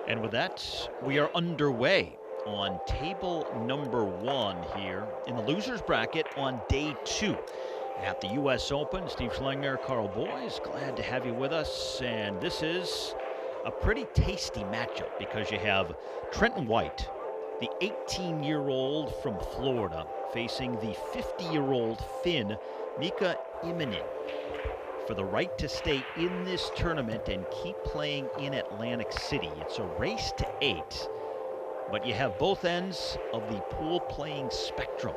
And with that, we are underway on table number 1 here in the losers bracket on day 2 at the U.S. Open. Steve Schlesinger, Carl Boys, glad to have you with us. And this is a pretty tasty matchup because you have Trenton White, the 18-year-old from Florida, facing the 50-year-old Finn, Mika Immonen, for the right to stay in this tournament and keep playing in Atlantic City. It's a race to 8, but you have both ends of the pool playing spectrum.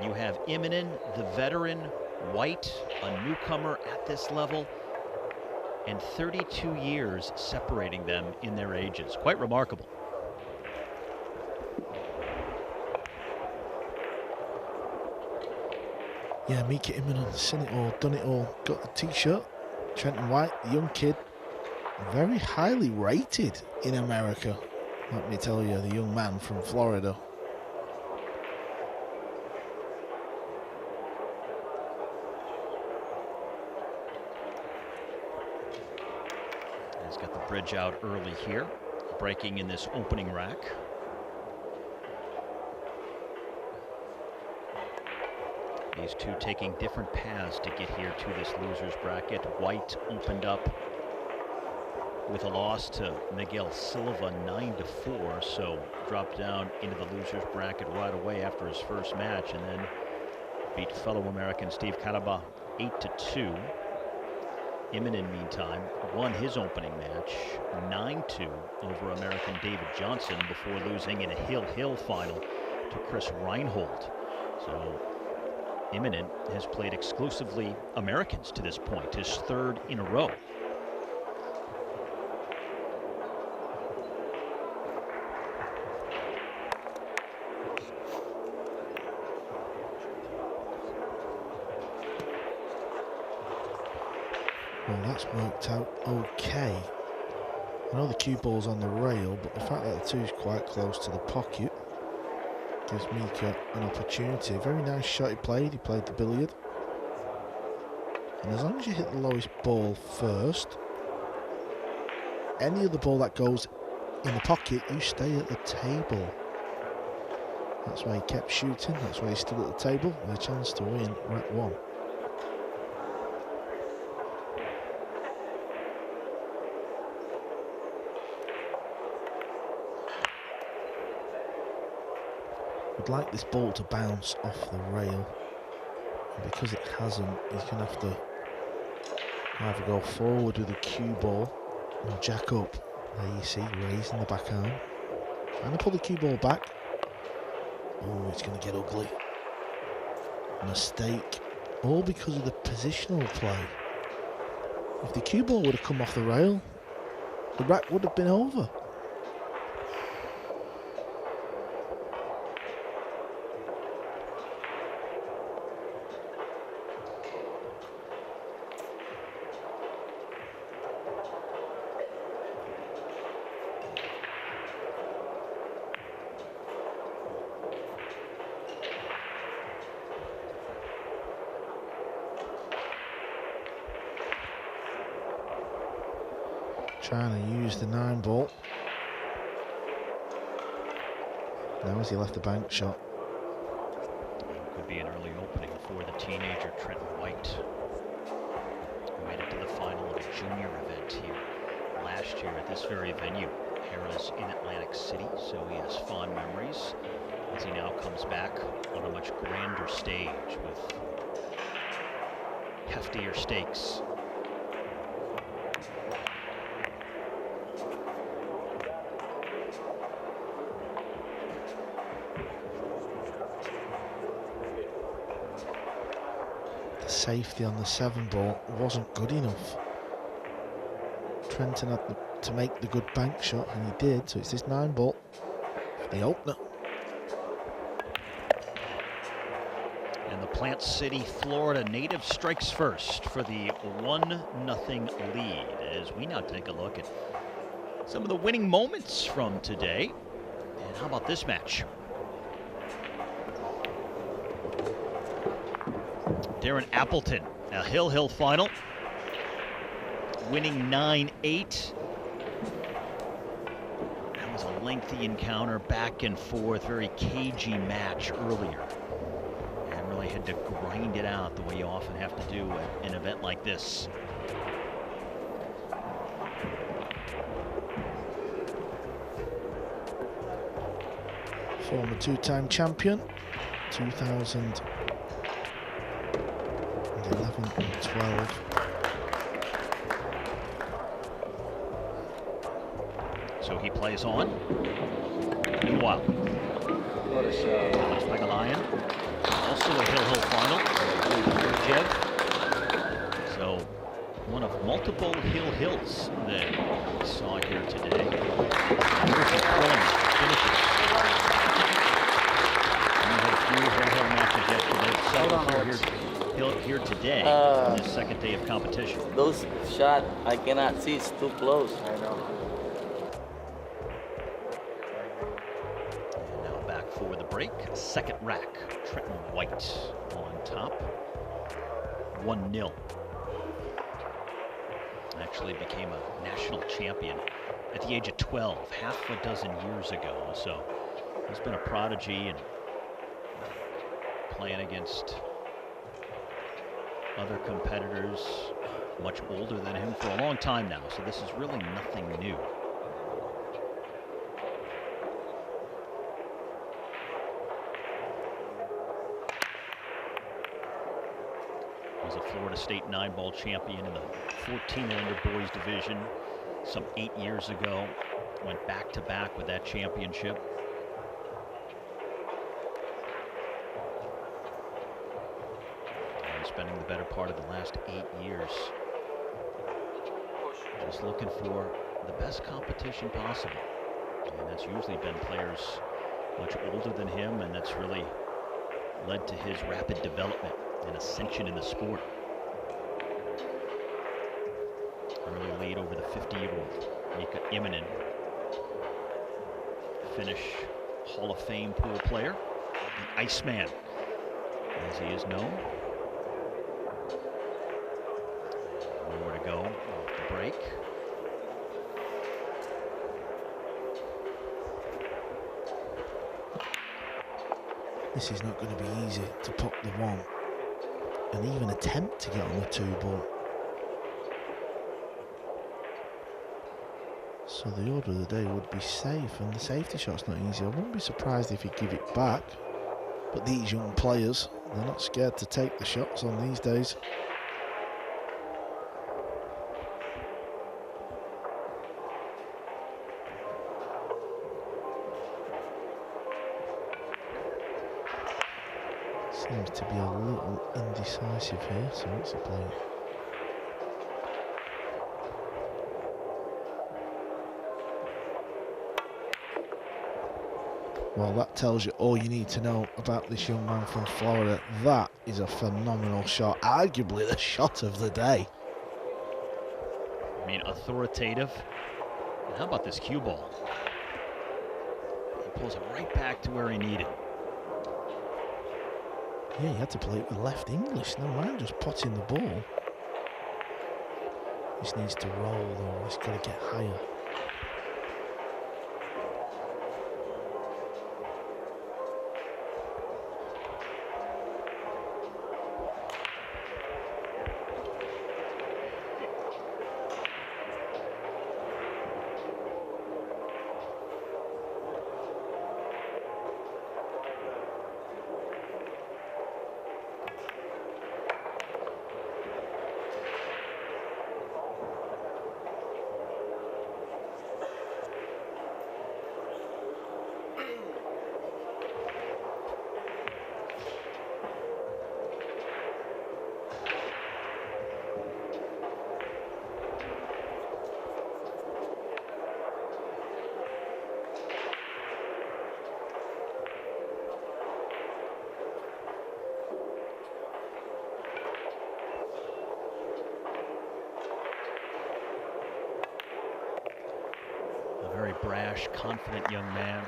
You have Immonen, the veteran, White, a newcomer at this level, and 32 years separating them in their ages. Quite remarkable. Yeah, Mika Immonen, seen it all, done it all, got the t-shirt. Trenton White, the young kid, very highly rated in America. Let me tell you, the young man from Florida. He's got the bridge out early here, breaking in this opening rack. These two taking different paths to get here to this loser's bracket. White opened up with a loss to Miguel Silva 9-4, so dropped down into the loser's bracket right away after his first match, and then beat fellow American Steve Caraba 8-2. Immonen, meantime, won his opening match 9-2 over American David Johnson before losing in a Hill final to Chris Reinhold. So Immonen has played exclusively Americans to this point, his third in a row. Well, that's worked out okay. I know the cue ball's on the rail, but the fact that the two's quite close to the pocket gives Mika an opportunity. Very nice shot he played the billiard. And as long as you hit the lowest ball first, any other ball that goes in the pocket, you stay at the table. That's why he kept shooting, that's why he stood at the table with a chance to win rack 1. Would like this ball to bounce off the rail, and because it hasn't, he's going to have to either go forward with the cue ball or jack up. There you see, raising the backhand, trying to pull the cue ball back. Oh, it's going to get ugly. Mistake, all because of the positional play. If the cue ball would have come off the rail, the rack would have been over. Trying to use the 9-ball. Now as he left the bank shot. Could be an early opening for the teenager Trenton White, who made it to the final of a junior event here last year at this very venue. Harrah's in Atlantic City, so he has fond memories as he now comes back on a much grander stage with heftier stakes. Safety on the 7-ball wasn't good enough. Trenton had to make the good bank shot, and he did, so it's this 9-ball for the opener. And the Plant City, Florida native strikes first for the 1-0 lead, as we now take a look at some of the winning moments from today. And how about this match? Darren Appleton, a Hill final, winning 9-8. was a lengthy encounter, back and forth, very cagey match earlier. And really had to grind it out the way you often have to do at an event like this. Former two-time champion, 2011 and 12. So he plays on. Meanwhile, looks like a Lion. Also a Hill final. Jev. So one of multiple Hills that we saw here today. Terrific thrilling finishes. We had a few Hill matches yesterday. So here today on this second day of competition. Those shots I cannot see, it's too close. I know. For the break, second rack, Trenton White on top, 1-0. Actually became a national champion at the age of 12, half a dozen years ago. So he's been a prodigy and playing against other competitors much older than him for a long time now. So this is really nothing new. Was a Florida State Nineball champion in the 14 and under boys division some 8 years ago. Went back to back with that championship. And spending the better part of the last 8 years just looking for the best competition possible. And that's usually been players much older than him, and that's really led to his rapid development and ascension in the sport. Early lead over the 50-year-old Mika Immonen. Finnish Hall of Fame pool player, the Iceman, as he is known. More to go off the break. This is not going to be easy to put the one and even attempt to get on the 2-ball. So the order of the day would be safe, and the safety shot's not easy. I wouldn't be surprised if he'd give it back. But these young players, they're not scared to take the shots on these days. Seems to be a little indecisive here, so what's he playing? Well, that tells you all you need to know about this young man from Florida. That is a phenomenal shot, arguably the shot of the day. I mean, authoritative. And how about this cue ball? He pulls it right back to where he needed. Yeah, he had to play it with left English. Never mind just potting the ball. This needs to roll though. He's got to get higher. Very brash, confident young man.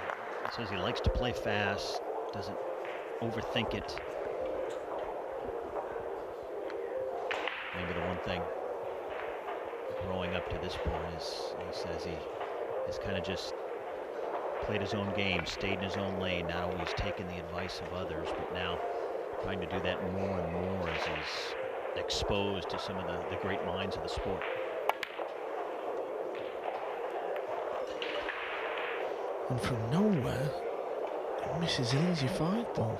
Says he likes to play fast, doesn't overthink it. Maybe the one thing growing up to this point is he says he has kind of just played his own game, stayed in his own lane. Not always taken the advice of others, but now trying to do that more and more as he's exposed to some of the great minds of the sport. And from nowhere, he misses an easy 5-ball.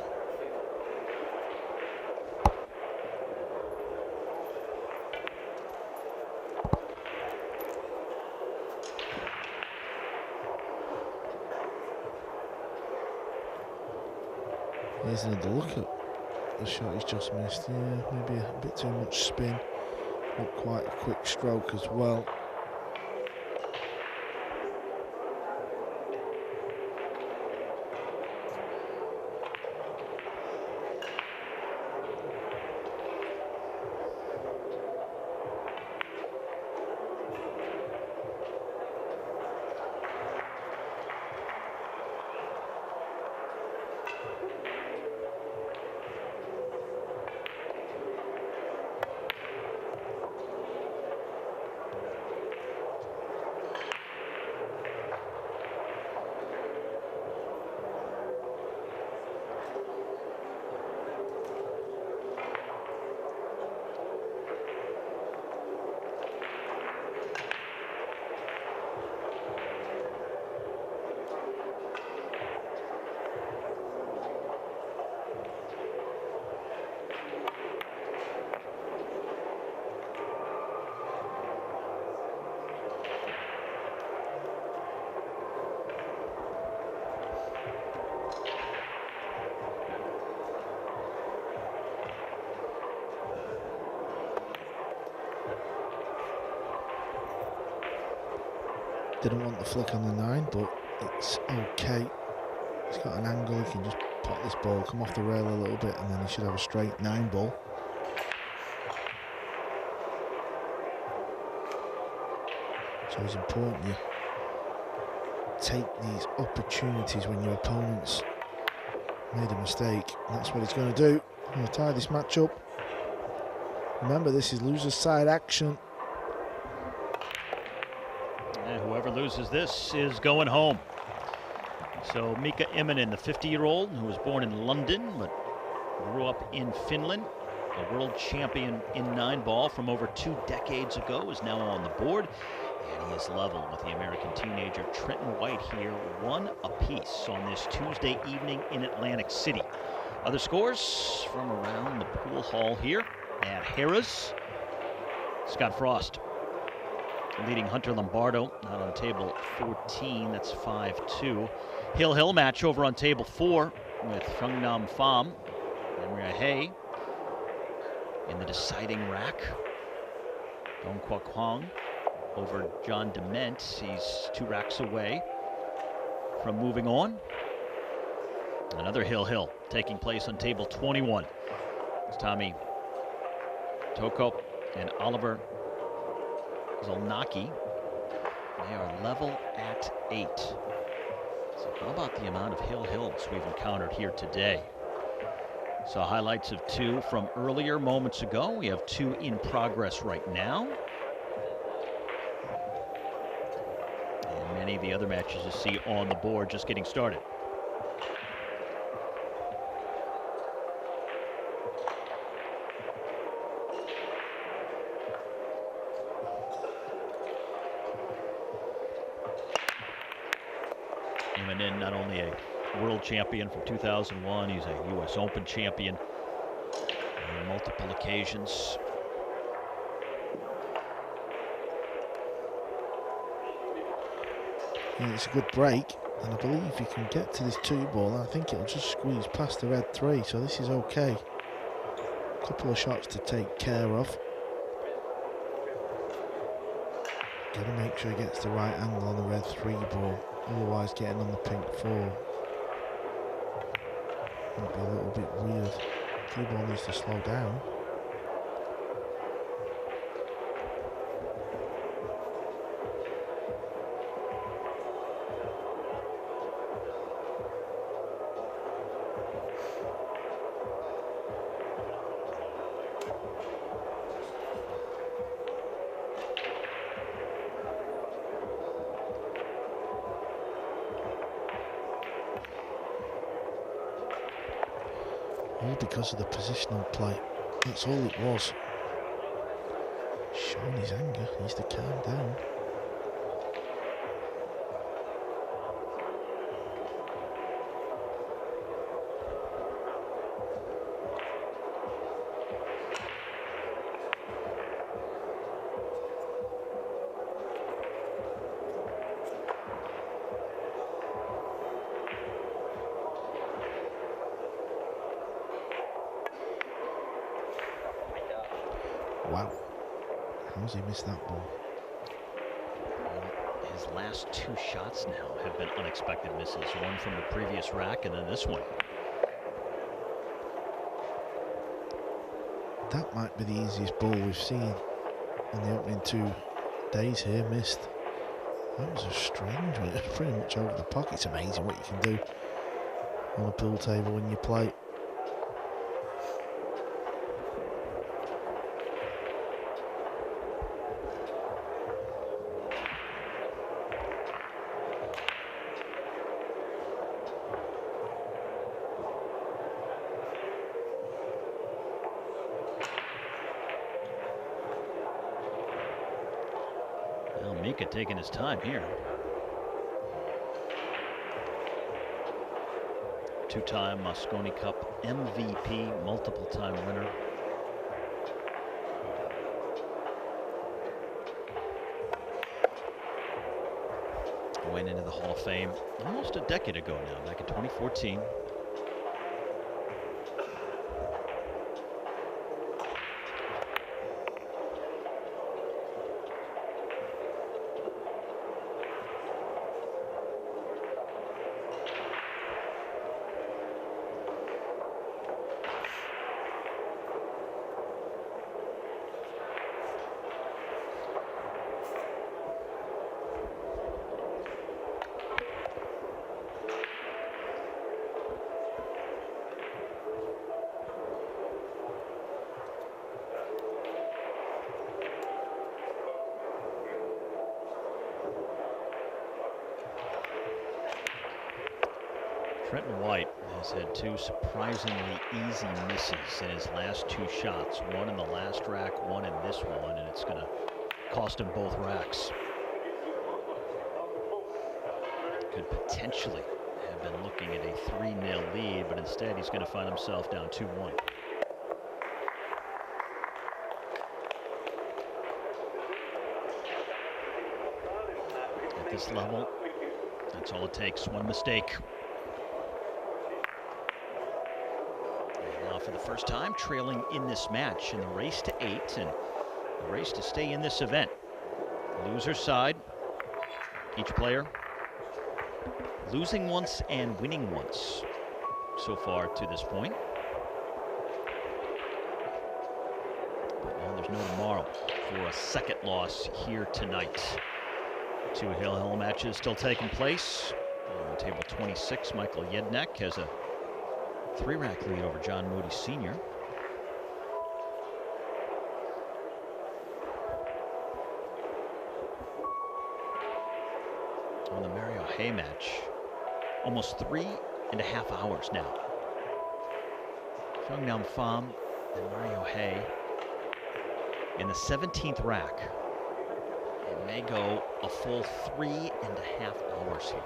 Here's another look at the shot he's just missed. Yeah, maybe a bit too much spin. Not quite a quick stroke as well. Didn't want the flick on the 9, but it's okay. He's got an angle, he can just pot this ball, come off the rail a little bit, and then he should have a straight 9 ball. So it's important you take these opportunities when your opponent's made a mistake. That's what he's going to do. He's going to tie this match up. Remember, this is loser's side action. And whoever loses this is going home. So Mika Immonen, the 50-year-old who was born in London but grew up in Finland, a world champion in 9-ball from over 2 decades ago, is now on the board. And he is level with the American teenager Trenton White here, 1 apiece on this Tuesday evening in Atlantic City. Other scores from around the pool hall here at Harrah's. Scott Frost leading Hunter Lombardo, not on table 14, that's 5-2. Hill match over on table 4 with Pham Pham and Maria Hay in the deciding rack. Dong Kwok Hong over John Dement. He's 2 racks away from moving on. Another Hill taking place on table 21. It's Tommy Toko and Oliver Zolnacki. They are level at 8. So how about the amount of hills we've encountered here today? So highlights of 2 from earlier moments ago. We have 2 in progress right now. And many of the other matches you see on the board just getting started. Immonen, not only a world champion from 2001, he's a U.S. Open champion on multiple occasions. Yeah, it's a good break, and I believe he can get to this 2-ball. I think it'll just squeeze past the red 3, so this is okay. A couple of shots to take care of. Got to make sure he gets the right angle on the red 3 ball, otherwise getting on the pink 4 might be a little bit weird. 2-ball needs to slow down. All because of the positional play. That's all it was. Showing his anger, he needs to calm down. Wow. How's he missed that ball? Well, his last 2 shots now have been unexpected misses. One from the previous rack and then this one. That might be the easiest ball we've seen in the opening 2 days here. Missed. That was a strange one. It was pretty much over the pocket. It's amazing what you can do on a pool table when you play. Mika taking his time here. 2-time Mosconi Cup MVP, multiple-time winner. Went into the Hall of Fame almost a decade ago now, back in 2014. Trenton White has had 2 surprisingly easy misses in his last 2 shots. One in the last rack, one in this one, and it's going to cost him both racks. Could potentially have been looking at a 3-0 lead, but instead he's going to find himself down 2-1. At this level, that's all it takes. One mistake. For the first time, trailing in this match in the race to 8 and the race to stay in this event. Loser side, each player losing once and winning once so far to this point. But now there's no tomorrow for a second loss here tonight. 2 hill matches still taking place. On table 26, Michael Yednek has a 3-rack lead over John Moody Sr. On the Mario Hay match, almost 3.5 hours now. Nam Pham and Mario Hay in the 17th rack. It may go a full 3.5 hours here.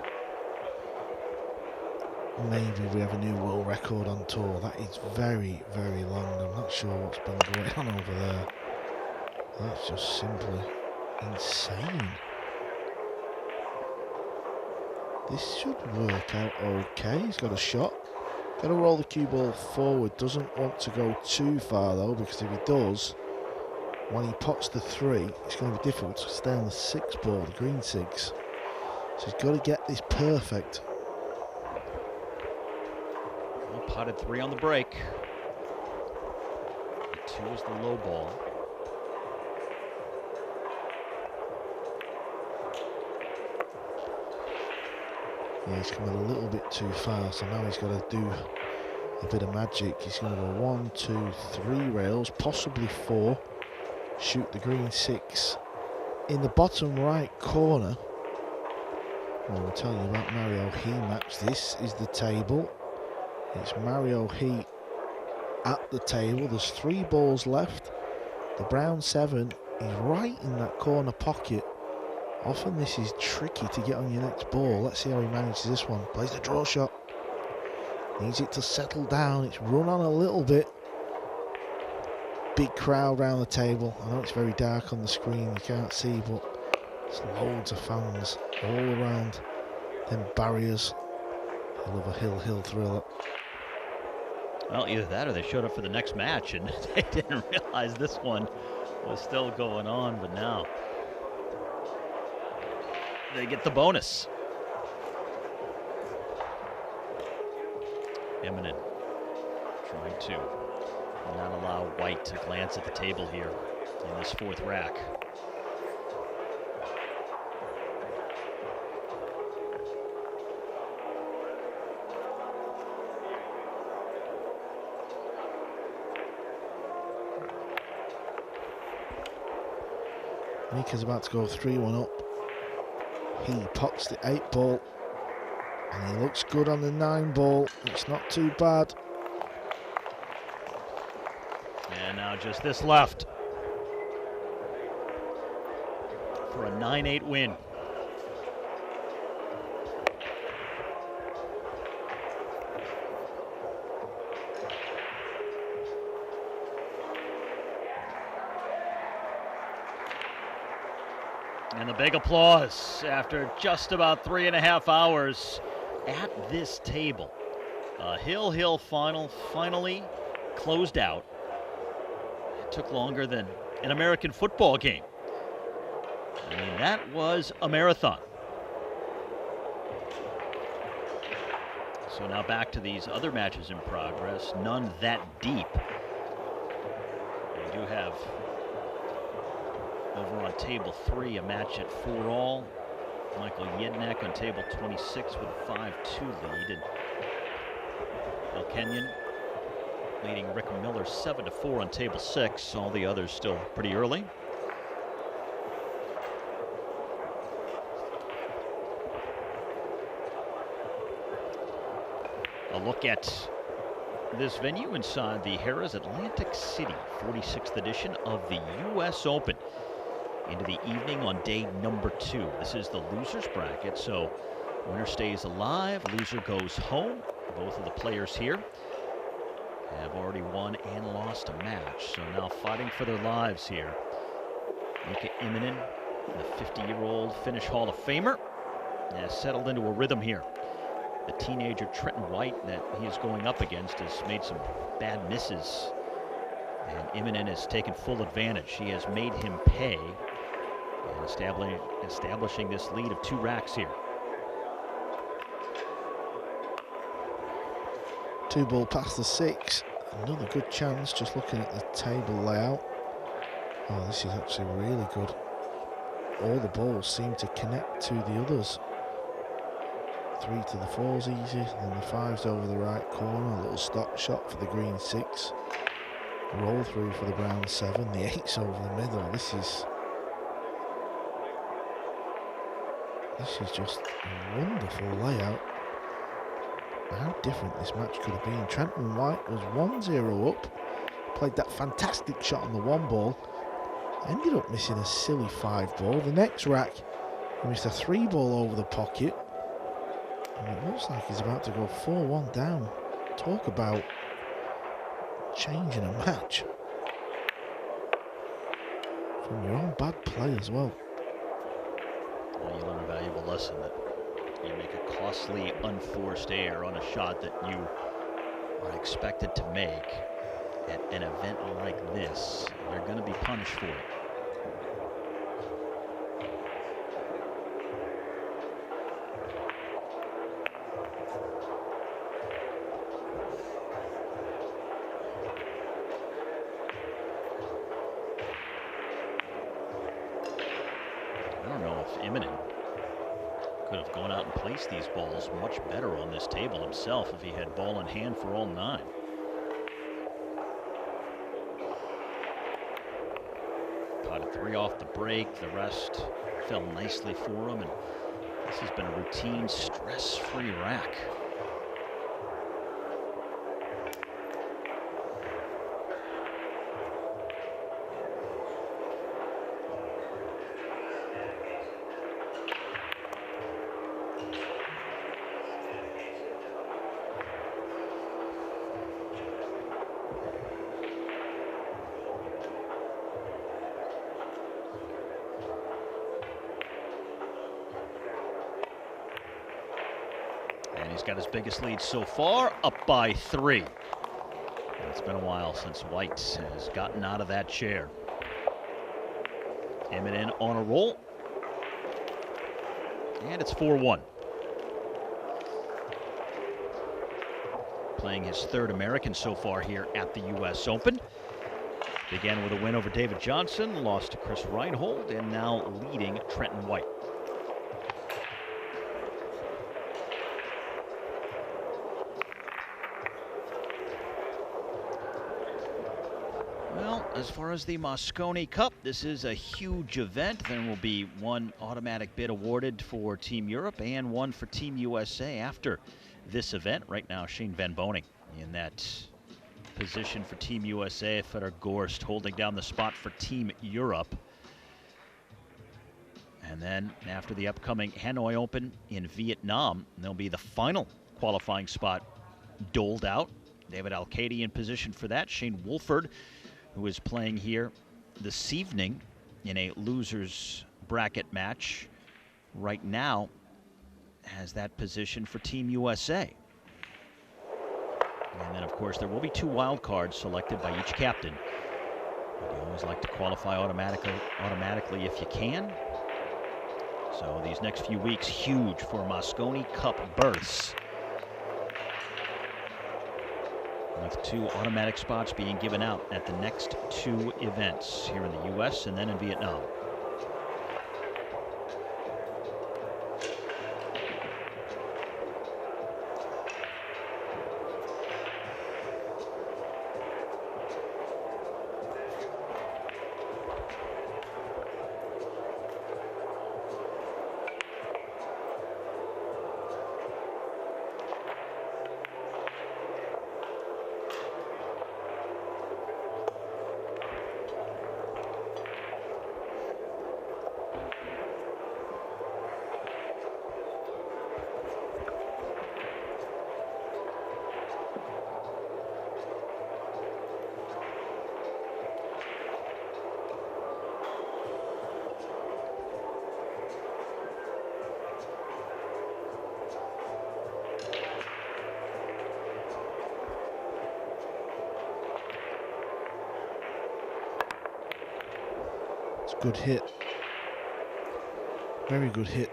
Maybe we have a new world record on tour. That is very, very long. I'm not sure what's been going on over there. That's just simply insane. This should work out okay. He's got a shot. Got to roll the cue ball forward. Doesn't want to go too far though, because if he does, when he pots the 3, it's going to be difficult to stay on the 6 ball, the green 6. So he's got to get this perfect. Potted 3 on the break. 2 is the low ball. Yeah, he's coming a little bit too far, so now he's got to do a bit of magic. He's going to go 1, 2, 3 rails, possibly 4. Shoot the green 6 in the bottom right corner. Well, I'll tell you about Mario He match. This is the table. It's Mario He at the table. There's 3 balls left. The brown 7 is right in that corner pocket. Often this is tricky to get on your next ball. Let's see how he manages this one. Plays the draw shot. Needs it to settle down. It's run on a little bit. Big crowd around the table. I know it's very dark on the screen, you can't see, but there's loads of fans all around them barriers. I love a hill thriller. Well, either that or they showed up for the next match and they didn't realize this one was still going on, but now they get the bonus. Immonen trying to not allow White to glance at the table here in this 4th rack. Mika's about to go 3-1 up. He pots the 8 ball. And he looks good on the 9 ball. It's not too bad. And now just this left for a 9-8 win. And the big applause after just about 3.5 hours at this table. A Hill final finally closed out. It took longer than an American football game. I mean, that was a marathon. So now back to these other matches in progress, none that deep. We do have over on table 3, a match at 4-all. Michael Yednak on table 26 with a 5-2 lead. And Bill Kenyon leading Rick Miller 7-4 on table 6. All the others still pretty early. A look at this venue inside the Harrah's Atlantic City 46th edition of the U.S. Open. Into the evening on day number 2. This is the losers bracket, so winner stays alive, loser goes home. Both of the players here have already won and lost a match, so now fighting for their lives here. Mika Immonen, the 50-year-old Finnish Hall of Famer, has settled into a rhythm here. The teenager Trenton White that he is going up against has made some bad misses, and Immonen has taken full advantage. He has made him pay, and establishing this lead of 2 racks here. 2 ball past the 6. Another good chance, just looking at the table layout. Oh, this is actually really good. All the balls seem to connect to the others. 3 to the 4's easy, and the 5's over the right corner. A little stop shot for the green 6. Roll through for the brown 7. The 8's over the middle. This is just a wonderful layout. How different this match could have been. Trenton White was 1-0 up. Played that fantastic shot on the 1 ball. Ended up missing a silly 5 ball. The next rack, he missed a 3 ball over the pocket. And it looks like he's about to go 4-1 down. Talk about changing a match from your own bad play as well. Well, you learn a valuable lesson that you make a costly, unforced error on a shot that you are expected to make at an event like this. You're going to be punished for it. I don't know if Immonen could have gone out and placed these balls much better on this table himself if he had ball in hand for all 9. Potted 3 off the break. The rest fell nicely for him, and this has been a routine, stress-free rack. got his biggest lead so far, up by 3. It's been a while since White has gotten out of that chair. Immonen on a roll. And it's 4-1. Playing his 3rd American so far here at the U.S. Open. Began with a win over David Johnson, lost to Chris Reinhold, and now leading Trenton White. Well, as far as the Mosconi Cup, this is a huge event. There will be one automatic bid awarded for Team Europe and one for Team USA after this event. Right now, Shane Van Boning in that position for Team USA. Fedor Gorst holding down the spot for Team Europe. And then after the upcoming Hanoi Open in Vietnam, there'll be the final qualifying spot doled out. David Alcady in position for that. Shane Wolford, who is playing here this evening in a loser's bracket match, right now has that position for Team USA. And then, of course, there will be 2 wild cards selected by each captain. But you always like to qualify automatically if you can. So these next few weeks, huge for Mosconi Cup berths, with 2 automatic spots being given out at the next 2 events here in the U.S. and then in Vietnam. Good hit. Very good hit.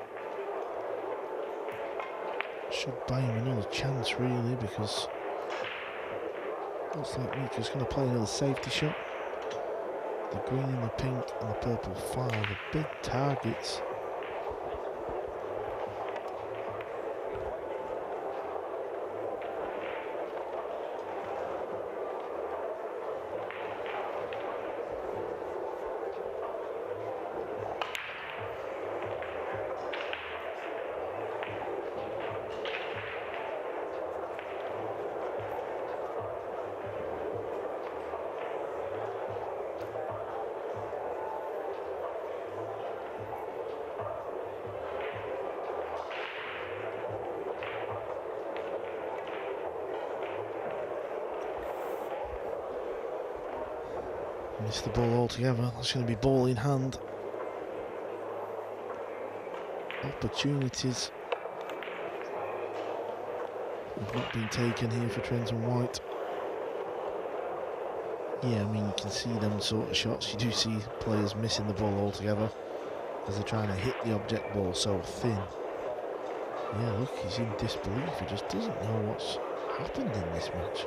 Should buy him another chance, really, because looks like Mika's going to play another safety shot. The green and the pink and the purple fire, the big targets. Missed the ball altogether. That's going to be ball in hand. Opportunities have not been taken here for Trenton White. Yeah, I mean, you can see them sort of shots. You do see players missing the ball altogether as they're trying to hit the object ball so thin. Yeah, look, he's in disbelief. He just doesn't know what's happened in this match.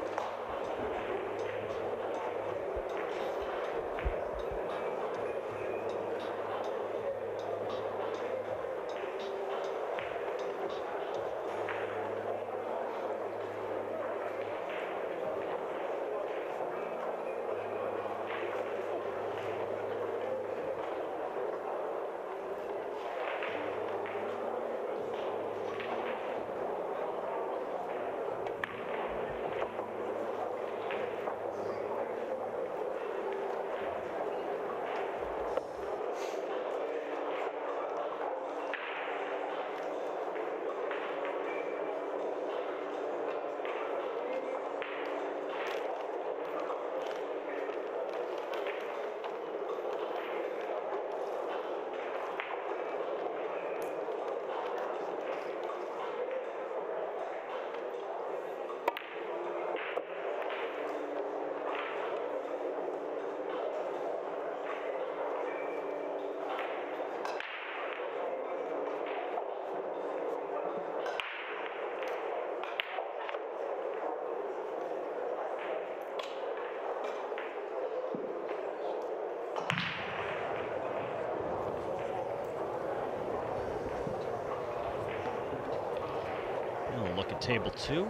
table 2.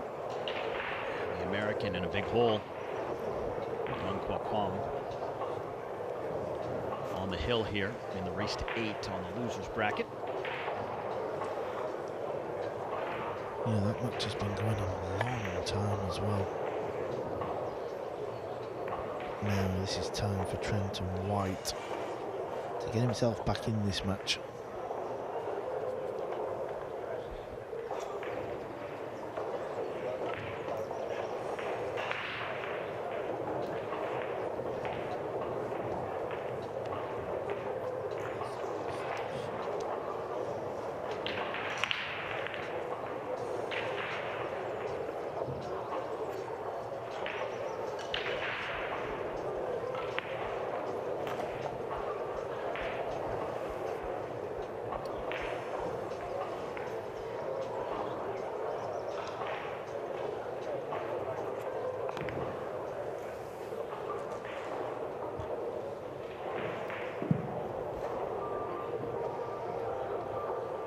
The American in a big hole. Don Quaquam on the hill here in the race to 8 on the losers bracket. Yeah, that match has been going on a long time as well. Now this is time for Trenton White to get himself back in this match.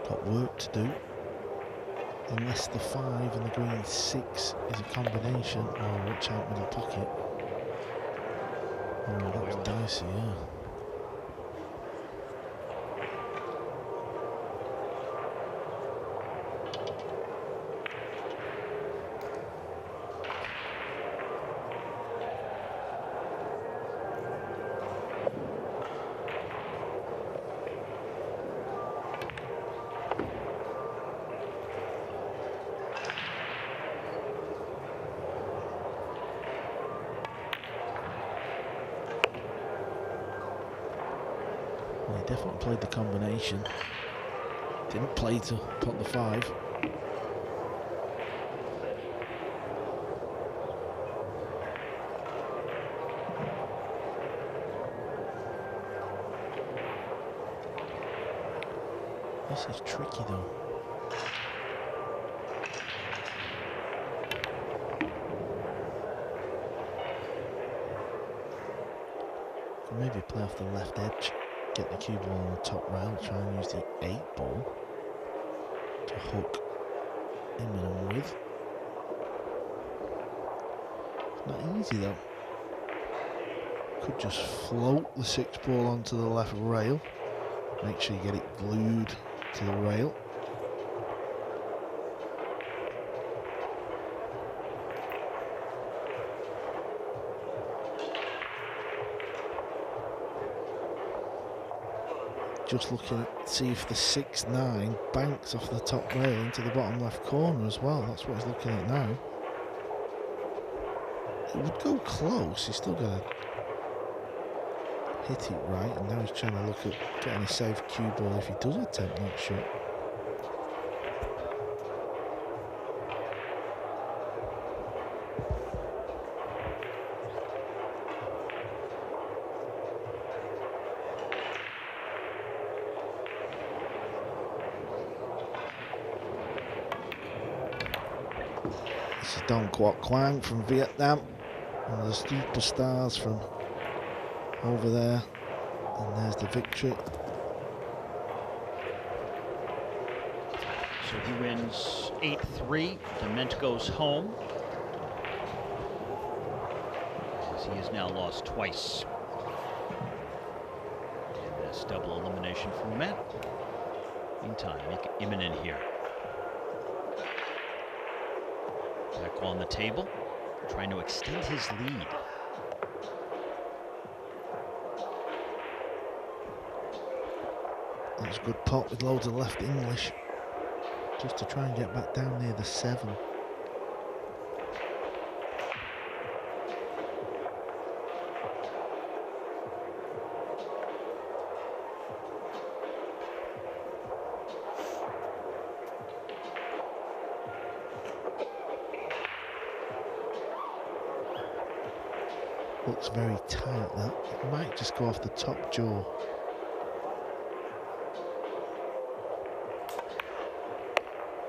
Got work to do. Unless the 5 and the green 6 is a combination. Oh, watch out middle pocket. Oh, that was dicey, yeah. He definitely played the combination. Didn't play to put the 5. This is tricky though. Maybe play off the left edge. Get the cue ball on the top rail, try and use the 8 ball to hook Immonen with. Not easy though. Could just float the 6 ball onto the left rail. Make sure you get it glued to the rail. Just looking at see if the 6-9 banks off the top rail into the bottom left corner as well. That's what he's looking at now. It would go close. He's still going to hit it right, and now he's trying to look at getting a safe cue ball if he does attempt that shot. This is Don Quaquam from Vietnam, one of the superstars from over there, and there's the victory. So he wins 8-3. Dement goes home, as he has now lost twice in this double elimination format. Meantime, Mika Immonen here. Back on the table, trying to extend his lead. That's a good pot with loads of left English, just to try and get back down near the 7. Looks very tight, that. It might just go off the top jaw.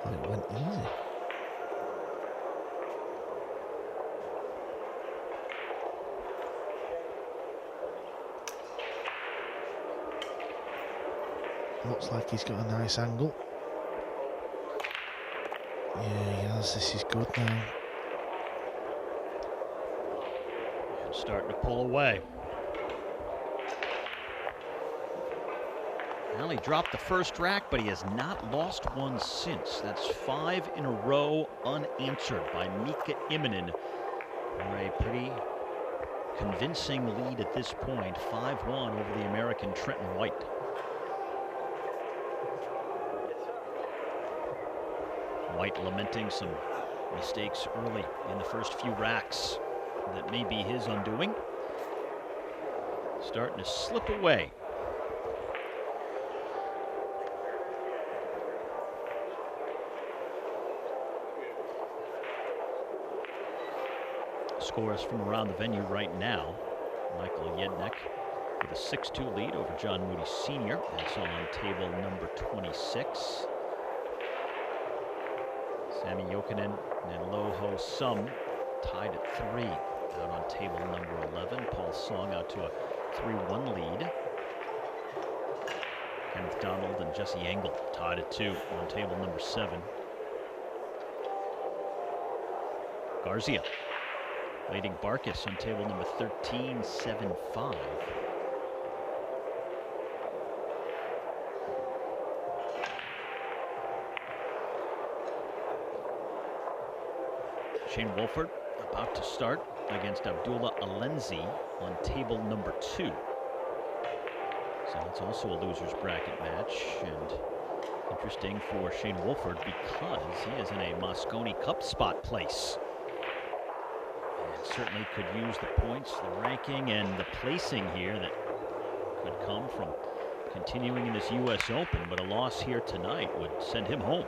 Oh, it went easy. Looks like he's got a nice angle. Yeah, he has. This is good now. And starting to pull away. Well, he dropped the first rack, but he has not lost one since. That's 5 in a row unanswered by Mika Immonen. For a pretty convincing lead at this point, 5-1 over the American Trenton White. White lamenting some mistakes early in the first few racks that may be his undoing. Starting to slip away. Scores from around the venue right now. Michael Yednek with a 6-2 lead over John Moody Sr. That's on table number 26. Sami Jokinen and Lo Ho Sum tied at 3 out on table number 11. Paul Song out to a 3-1 lead. Kenneth Donald and Jesse Engel tied at 2 on table number 7. Garcia leading Barkis on table number 13, 7-5. Shane Wolford about to start against Abdullah Alenzi on table number 2. So it's also a loser's bracket match, and interesting for Shane Wolford because he is in a Mosconi Cup spot place. And certainly could use the points, the ranking, and the placing here that could come from continuing in this U.S. Open, but a loss here tonight would send him home.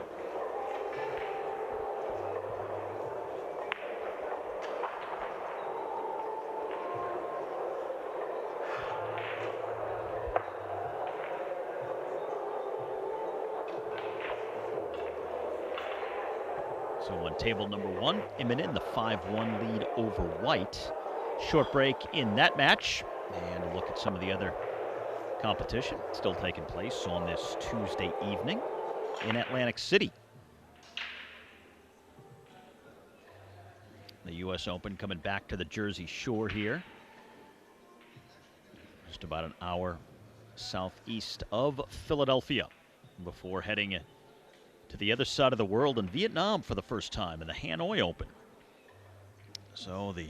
So on table number 1, Immonen, the 5-1 lead over White. Short break in that match, and a look at some of the other competition still taking place on this Tuesday evening in Atlantic City. The U.S. Open coming back to the Jersey Shore here. Just about an hour southeast of Philadelphia before heading to the other side of the world in Vietnam for the first time in the Hanoi Open. So the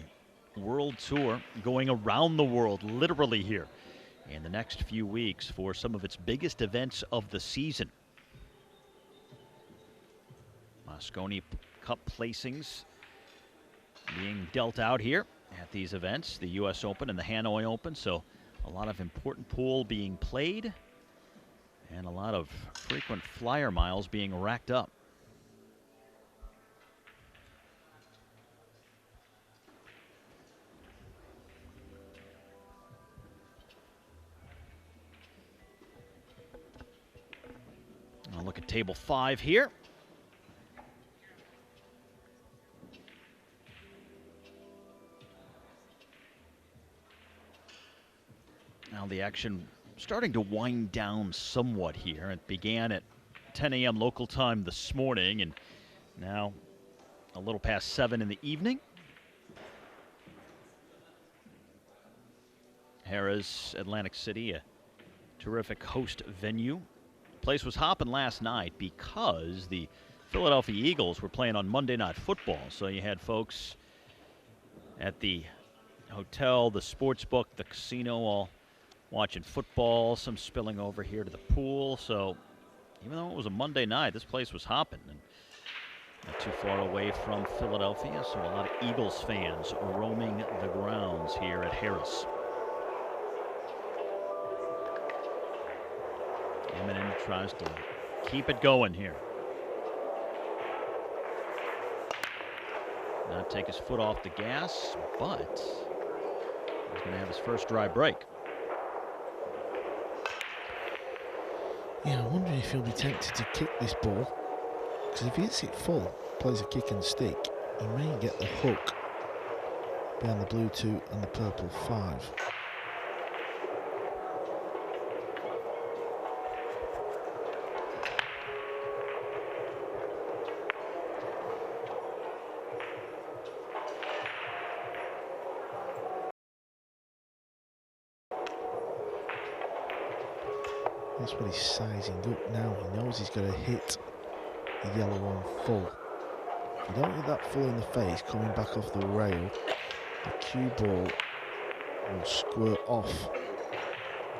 World Tour going around the world literally here in the next few weeks for some of its biggest events of the season. Mosconi Cup placings being dealt out here at these events, the U.S. Open and the Hanoi Open. So a lot of important pool being played and a lot of frequent flyer miles being racked up. I'll look at table 5 here. Now the action starting to wind down somewhat here. It began at 10 a.m. local time this morning, and now a little past 7 in the evening. Harrah's Atlantic City, a terrific host venue. The place was hopping last night because the Philadelphia Eagles were playing on Monday Night Football. So you had folks at the hotel, the sports book, the casino, all watching football, some spilling over here to the pool. So even though it was a Monday night, this place was hopping. And not too far away from Philadelphia, so a lot of Eagles fans roaming the grounds here at Harrah's. Immonen tries to keep it going here. Not take his foot off the gas, but he's going to have his first dry break. Yeah, I'm wondering if he'll be tempted to kick this ball, because if he hits it full, plays a kick and stick, he may get the hook behind the blue 2 and the purple 5. That's what he's sizing up now. He knows he's going to hit the yellow one full. If you don't hit that full in the face, coming back off the rail, the cue ball will squirt off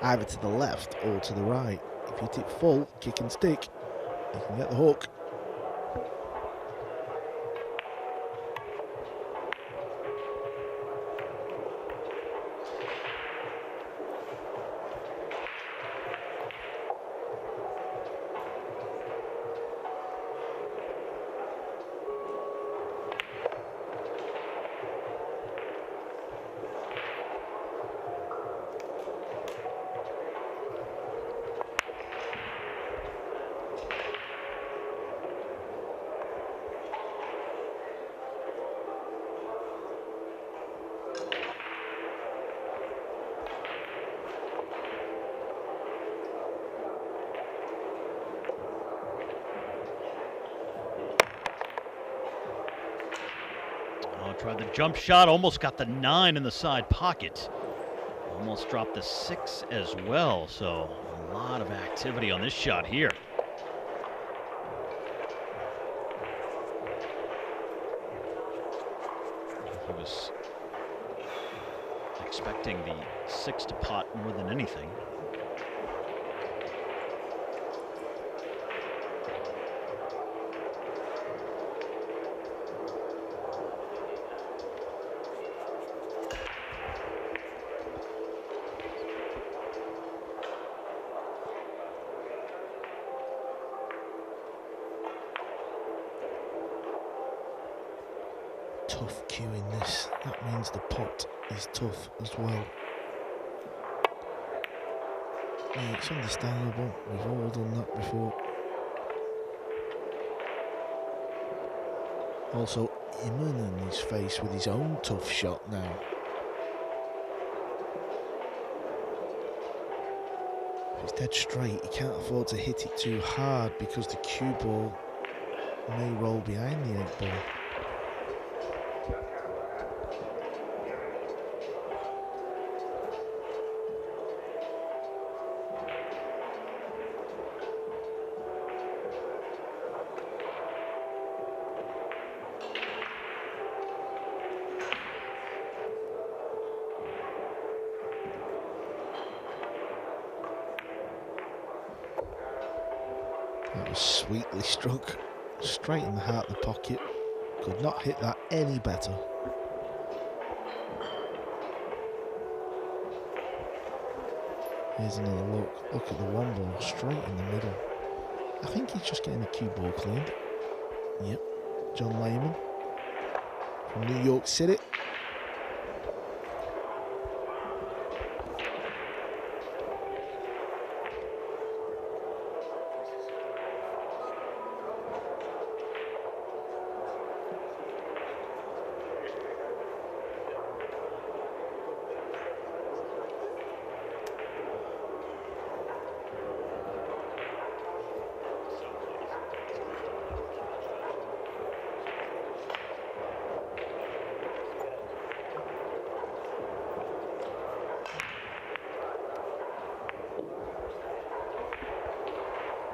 either to the left or to the right. If you hit it full, kick and stick, you can get the hook. Tried the jump shot, almost got the 9 in the side pocket. Almost dropped the 6 as well, so a lot of activity on this shot here. He was expecting the 6 to pot more than anything. Tough cue in this. That means the pot is tough as well. Yeah, it's understandable. We've all done that before. Also, Immonen is faced with his own tough shot now. If it's dead straight, he can't afford to hit it too hard because the cue ball may roll behind the 8 ball. That was sweetly struck, straight in the heart of the pocket. Could not hit that any better. Here's another look. Look at the 1 ball straight in the middle. I think he's just getting the cue ball cleaned. Yep, John Lehman from New York City.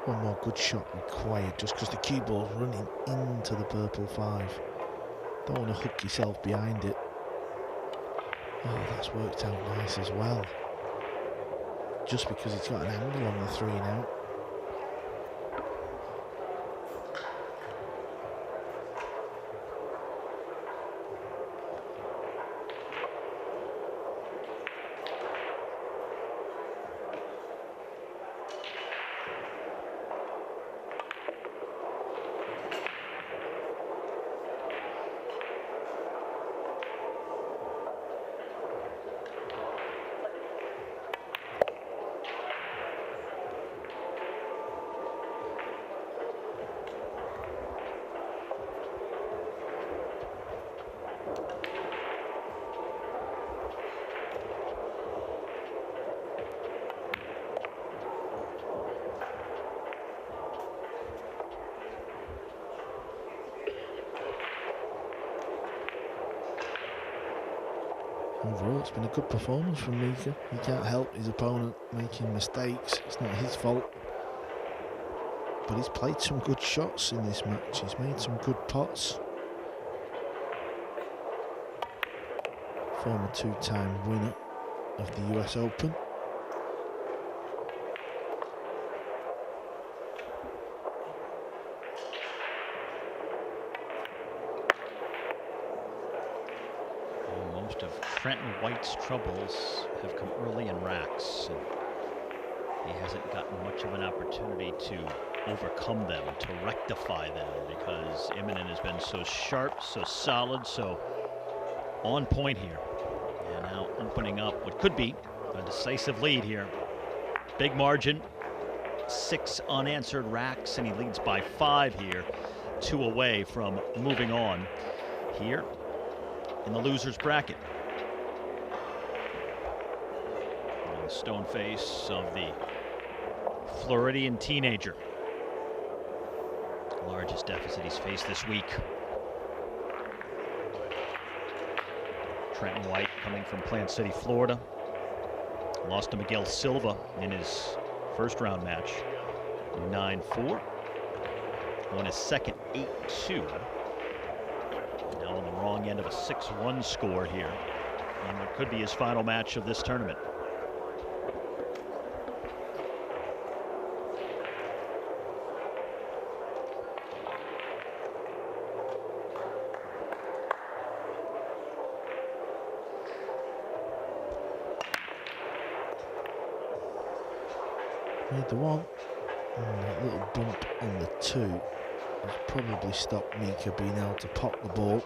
One more good shot required just because the cue ball's running into the purple 5. Don't want to hook yourself behind it. Oh, that's worked out nice as well. Just because it's got an angle on the 3 now. Overall, it's been a good performance from Mika. He can't help his opponent making mistakes. It's not his fault. But he's played some good shots in this match. He's made some good pots. Former two-time winner of the US Open. Most of Trenton White's troubles have come early in racks, and he hasn't gotten much of an opportunity to overcome them, to rectify them, because Immonen has been so sharp, so solid, so on point here. And now opening up what could be a decisive lead here. Big margin, 6 unanswered racks, and he leads by 5 here, 2 away from moving on here in the loser's bracket. And the stone face of the Floridian teenager. Largest deficit he's faced this week. Trenton White, coming from Plant City, Florida, lost to Miguel Silva in his first round match, 9-4. Won his second 8-2. Now on the wrong end of a 6-1 score here in what could be his final match of this tournament. Made the 1, and that little bump on the 2 has probably stopped Mika being able to pop the ball.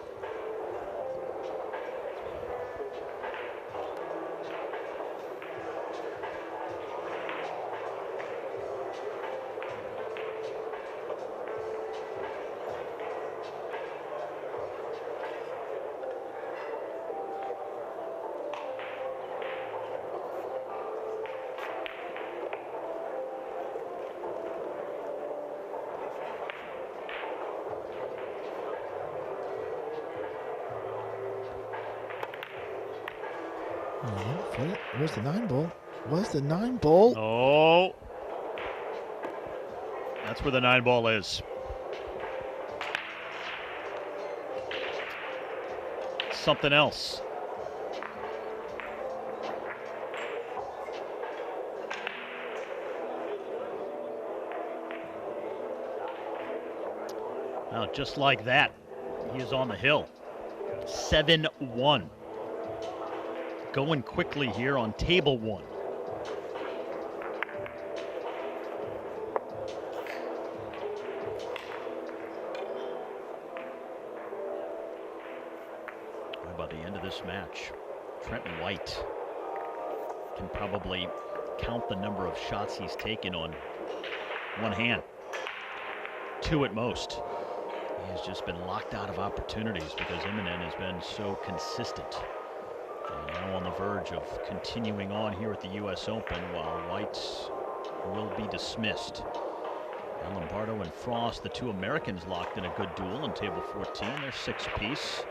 Where's the 9-ball? Where's the 9-ball? Oh, that's where the 9-ball is. Something else. Now, just like that, he is on the hill. 7-1. Going quickly here on table 1. By the end of this match, Trenton White can probably count the number of shots he's taken on one hand. 2 at most. He has just been locked out of opportunities because Immonen has been so consistent. And now on the verge of continuing on here at the US Open, while White's will be dismissed. And Lombardo and Frost, the 2 Americans, locked in a good duel on table 14. They're 6 apiece.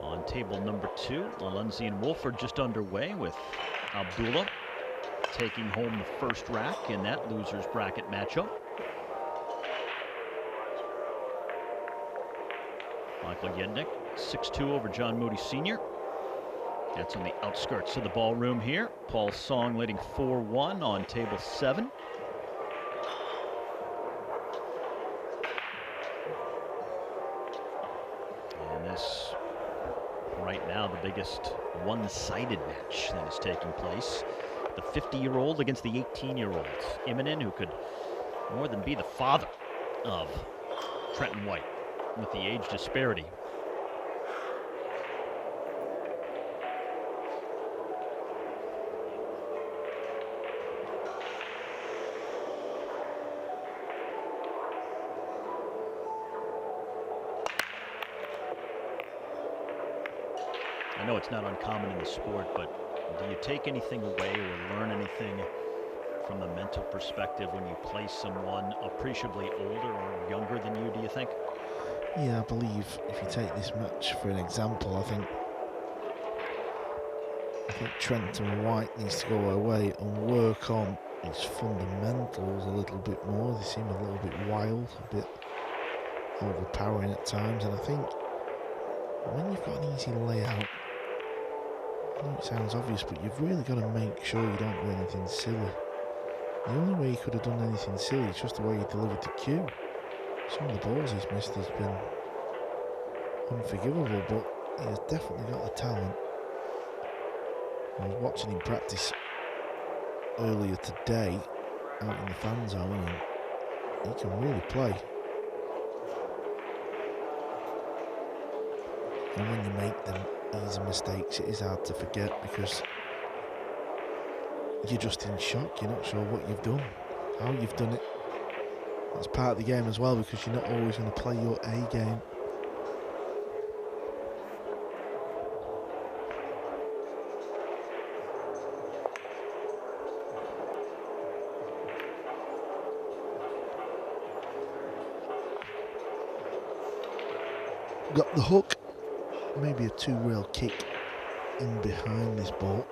On table number 2, Lundsey and Wolford just underway, with Abdullah taking home the first rack in that loser's bracket matchup. Michael Yednick, 6-2 over John Moody Sr. That's on the outskirts of the ballroom here. Paul Song leading 4-1 on table 7. And this, right now, the biggest one-sided match that is taking place. The 50-year-old against the 18-year-old. Immonen, who could more than be the father of Trenton White with the age disparity. I know it's not uncommon in the sport, but do you take anything away or learn anything from the mental perspective when you play someone appreciably older or younger than you, do you think? Yeah, I believe if you take this match for an example, I think I think Trenton White needs to go away and work on his fundamentals a little bit more. They seem a little bit wild, a bit overpowering at times, and I think when you've got an easy layout, I know it sounds obvious, but you've really got to make sure you don't do anything silly. The only way he could have done anything silly is just the way he delivered the cue. Some of the balls he's missed has been unforgivable, but he has definitely got the talent. I was watching him practice earlier today out in the fan zone, and he can really play. And when you make them easy mistakes, it is hard to forget because you're just in shock. You're not sure what you've done, how you've done it. That's part of the game as well, because you're not always going to play your A game. Got the hook, maybe a two-rail kick in behind this ball.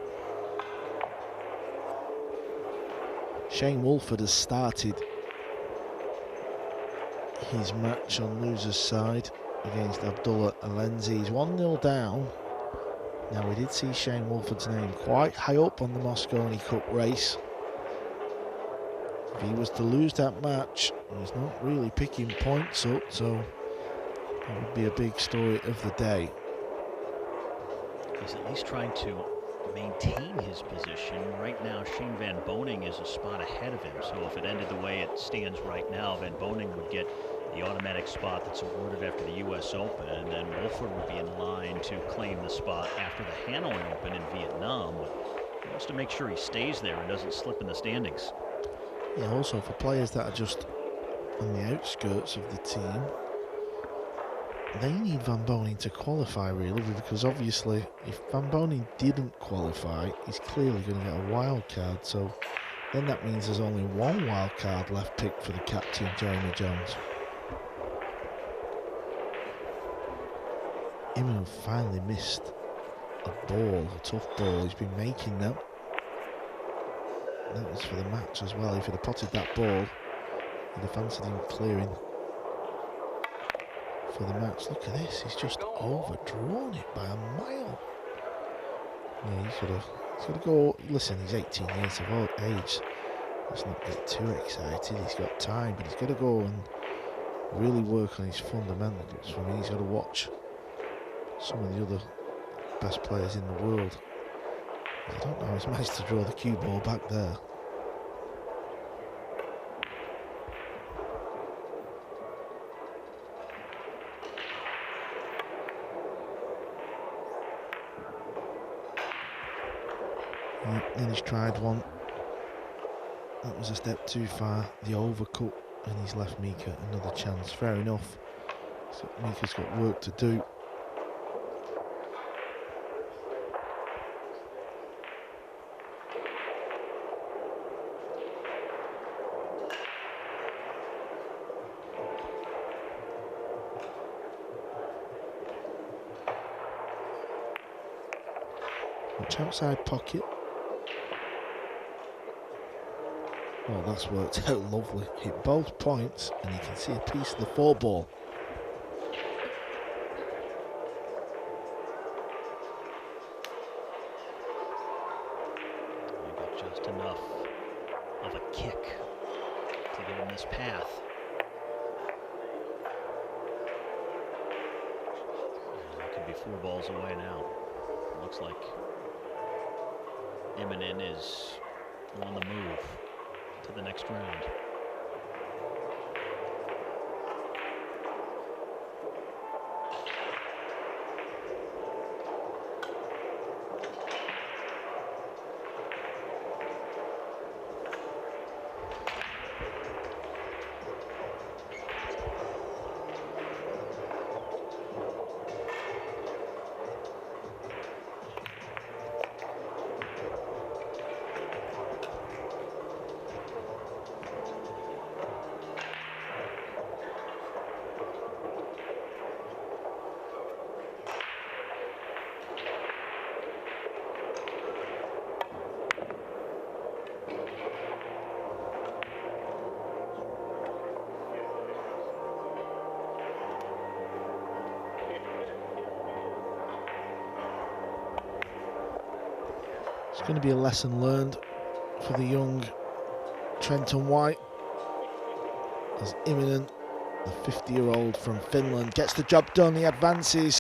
Shane Wolford has started his match on loser's side against Abdullah Alenzi. He's 1-0 down. Now, we did see Shane Wolford's name quite high up on the Mosconi Cup race. If he was to lose that match, he's not really picking points up, so that would be a big story of the day. He's at least trying to maintain his position. Right now, Shane Van Boning is a spot ahead of him, so if it ended the way it stands right now, Van Boning would get the automatic spot that's awarded after the U.S. Open, and then Wolford would be in line to claim the spot after the Hanoi Open in Vietnam. But he wants to make sure he stays there and doesn't slip in the standings. Yeah, also for players that are just on the outskirts of the team, they need Van Boning to qualify, really, because obviously if Van Boning didn't qualify, he's clearly going to get a wild card, so then that means there's only one wild card left picked for the captain, Jeremy Jones. Immonen finally missed a ball, a tough ball. He's been making them. That was for the match as well. If he'd have potted that ball, he'd have fancied him clearing for the match. Look at this, he's just overdrawn it by a mile. Yeah, he's got to go. Listen, he's 18 years of age. Let's not get too excited. He's got time, but he's got to go and really work on his fundamentals. For me, he's got to watch some of the other best players in the world. I don't know how he's managed to draw the cue ball back there. Then he's tried one. That was a step too far. The overcut, and he's left Mika another chance. Fair enough. So Mika's got work to do. Watch outside pocket. Well, that's worked out lovely. Hit both points, and you can see a piece of the 4-ball. He got just enough of a kick to get in this path. And it could be 4 balls away now. Looks like Immonen is on the move to the next round. It's going to be a lesson learned for the young Trenton White, as Immonen, the 50-year-old from Finland, gets the job done. He advances.